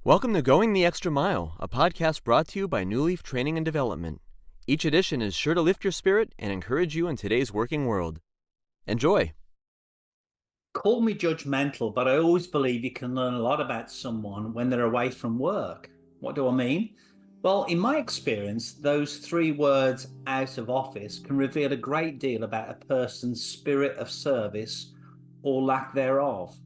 Welcome to Going the Extra Mile, a podcast brought to you by Newleaf Training and Development. Each edition is sure to lift your spirit and encourage you in today's working world. Enjoy! Call me judgmental, but I always believe you can learn a lot about someone when they're away from work. What do I mean? Well, in my experience, those three words, out of office, can reveal a great deal about a person's spirit of service or lack thereof.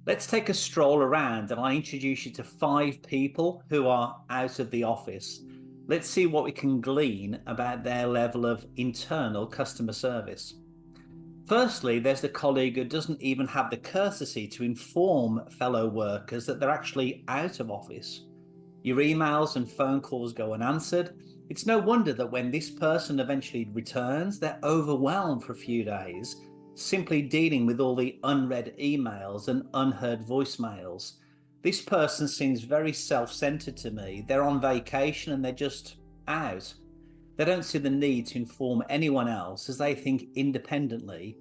Let's take a stroll around and I'll introduce you to 5 people who are out of the office. Let's see what we can glean about their level of internal customer service. Firstly, there's the colleague who doesn't even have the courtesy to inform fellow workers that they're actually out of office. Your emails and phone calls go unanswered. It's no wonder that when this person eventually returns, they're overwhelmed for a few days, simply dealing with all the unread emails and unheard voicemails. This person seems very self-centered to me. They're on vacation and they're just out. They don't see the need to inform anyone else as they think independently,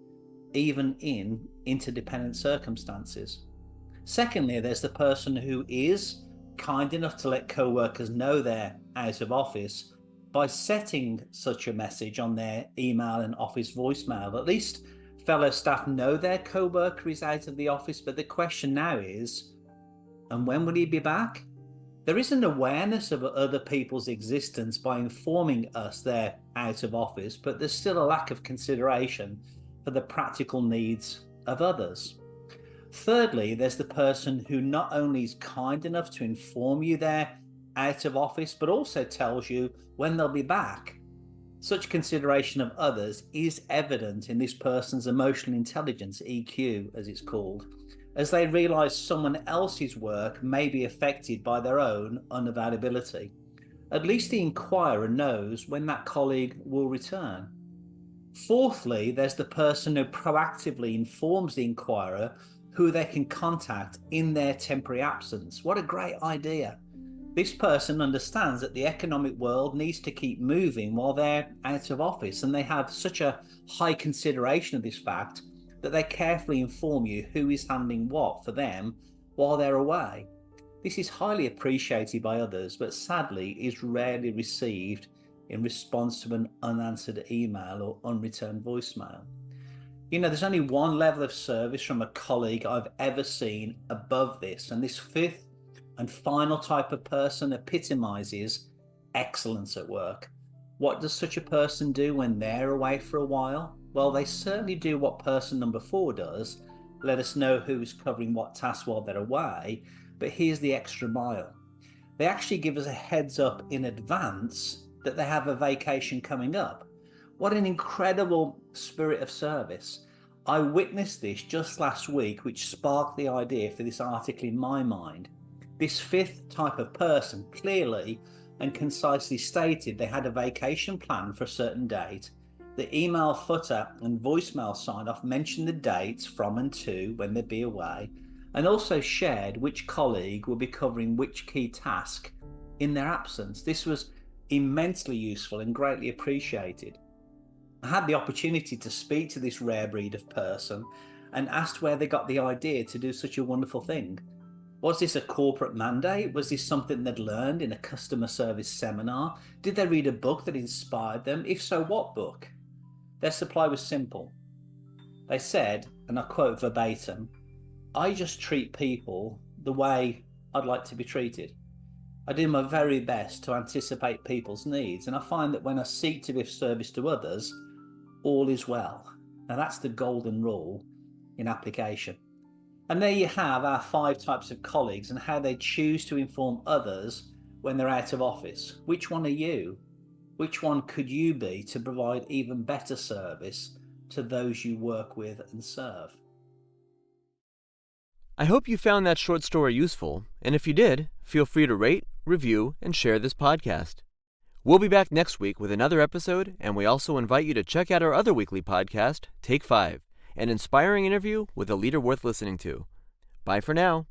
even in interdependent circumstances. Secondly, there's the person who is kind enough to let co-workers know they're out of office by setting such a message on their email and office voicemail. At least fellow staff know their co-worker is out of the office, but the question now is, and when will he be back? There is an awareness of other people's existence by informing us they're out of office, but there's still a lack of consideration for the practical needs of others. Thirdly, there's the person who not only is kind enough to inform you they're out of office, but also tells you when they'll be back. Such consideration of others is evident in this person's emotional intelligence, EQ as it's called, as they realise someone else's work may be affected by their own unavailability. At least the inquirer knows when that colleague will return. Fourthly, there's the person who proactively informs the inquirer who they can contact in their temporary absence. What a great idea. This person understands that the economic world needs to keep moving while they're out of office, and they have such a high consideration of this fact that they carefully inform you who is handling what for them while they're away. This is highly appreciated by others, but sadly is rarely received in response to an unanswered email or unreturned voicemail. You know, there's only one level of service from a colleague I've ever seen above this, and this fifth and final type of person epitomizes excellence at work. What does such a person do when they're away for a while? Well, they certainly do what person number 4 does, let us know who's covering what task while they're away, but here's the extra mile. They actually give us a heads up in advance that they have a vacation coming up. What an incredible spirit of service. I witnessed this just last week, which sparked the idea for this article in my mind. This fifth type of person clearly and concisely stated they had a vacation plan for a certain date. The email footer and voicemail sign-off mentioned the dates from and to when they'd be away, and also shared which colleague will be covering which key task in their absence. This was immensely useful and greatly appreciated. I had the opportunity to speak to this rare breed of person and asked where they got the idea to do such a wonderful thing. Was this a corporate mandate? Was this something they'd learned in a customer service seminar? Did they read a book that inspired them? If so, what book? Their supply was simple. They said, and I quote verbatim, "I just treat people the way I'd like to be treated. I do my very best to anticipate people's needs, and I find that when I seek to be of service to others, all is well." Now that's the golden rule in application. And there you have our 5 types of colleagues and how they choose to inform others when they're out of office. Which one are you? Which one could you be to provide even better service to those you work with and serve? I hope you found that short story useful, and if you did, feel free to rate, review, and share this podcast. We'll be back next week with another episode, and we also invite you to check out our other weekly podcast, Take 5. An inspiring interview with a leader worth listening to. Bye for now.